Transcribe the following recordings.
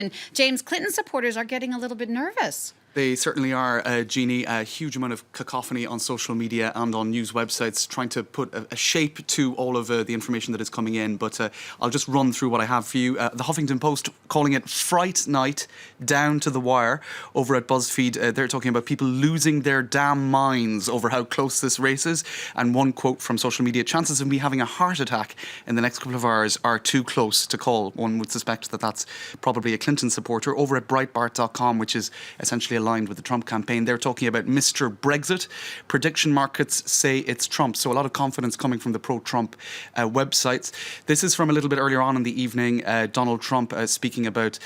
And James, Clinton supporters are getting a little bit nervous. They certainly are, Jeannie. A huge amount of cacophony on social media and on news websites trying to put a shape to all of the information that is coming in. But I'll just run through what I have for you. The Huffington Post calling it Fright Night, down to the wire. Over at BuzzFeed, they're talking about people losing their damn minds over how close this race is. And one quote from social media: chances of me having a heart attack in the next couple of hours are too close to call. One would suspect that that's probably a Clinton supporter. Over at Breitbart.com, which is essentially aligned with the Trump campaign, they're talking about Mr. Brexit. Prediction markets say it's Trump. So a lot of confidence coming from the pro-Trump websites. This is from a little bit earlier on in the evening. Donald Trump speaking about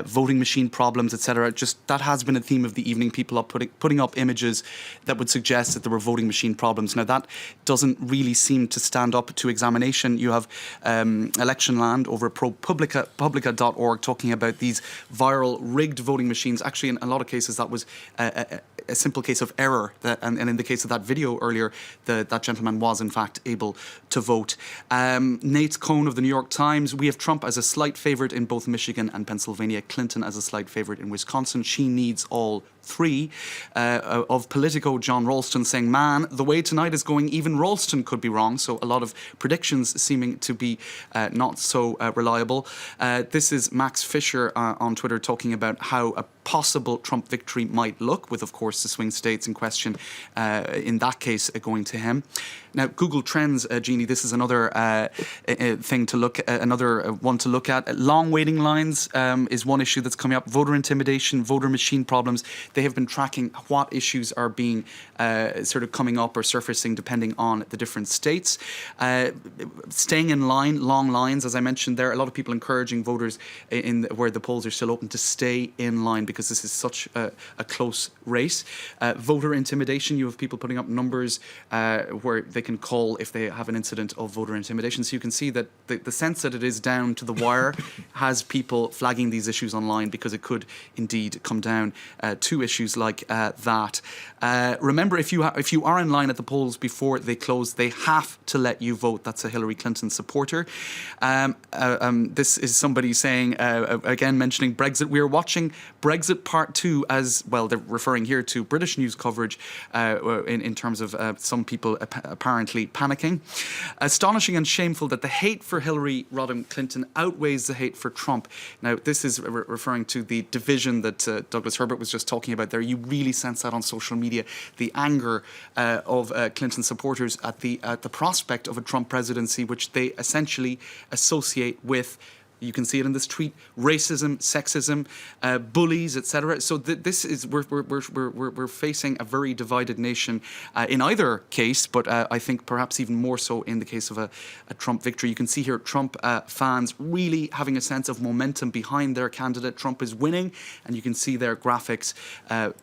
voting machine problems, etc. Just that has been a theme of the evening. People are putting up images that would suggest that there were voting machine problems. Now that doesn't really seem to stand up to examination. You have Electionland over at ProPublica.org talking about these viral rigged voting machines. Actually, in a lot of cases, that was a simple case of error. And in the case of that video earlier, that gentleman was in fact able to vote. Nate Cohn of the New York Times: we have Trump as a slight favourite in both Michigan and Pennsylvania. Clinton as a slight favourite in Wisconsin. She needs all three. Of Politico, John Ralston saying, man, the way tonight is going, even Ralston could be wrong. So a lot of predictions seeming to be not so reliable. This is Max Fisher on Twitter talking about how a possible Trump victory might look, with, of course, the swing states in question, in that case, going to him. Now, Google Trends, Jeannie, this is another thing to look at, another one to look at. Long waiting lines is one issue that's coming up. Voter intimidation, voter machine problems. They have been tracking what issues are being sort of coming up or surfacing depending on the different states. Staying in line, long lines, as I mentioned there, a lot of people encouraging voters where the polls are still open to stay in line because this is such a close race. Voter intimidation, you have people putting up numbers where they can call if they have an incident of voter intimidation. So you can see that the sense that it is down to the wire has people flagging these issues online because it could indeed come down to issues like that. Remember, if you are in line at the polls before they close, they have to let you vote. That's a Hillary Clinton supporter. This is somebody saying, again, mentioning Brexit. We are watching Brexit Part 2 as well. They're referring here to British news coverage in terms of some people apparently panicking. Astonishing and shameful that the hate for Hillary Rodham Clinton outweighs the hate for Trump. Now, this is referring to the division that Douglas Herbert was just talking about there. You really sense that on social media, the anger of Clinton supporters at the prospect of a Trump presidency, which they essentially associate with, you can see it in this tweet, racism, sexism, bullies, etc. So this is we're facing a very divided nation in either case, but I think perhaps even more so in the case of a Trump victory. You can see here Trump fans really having a sense of momentum behind their candidate. Trump is winning, and you can see their graphics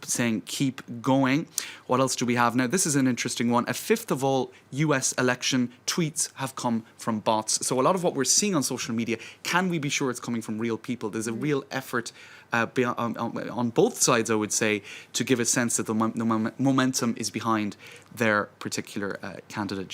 saying keep going. What else do we have now? This is an interesting one. A fifth of all US election tweets have come from bots. So a lot of what we're seeing on social media, can we be sure it's coming from real people? There's a real effort on both sides, I would say, to give a sense that the momentum is behind their particular candidate.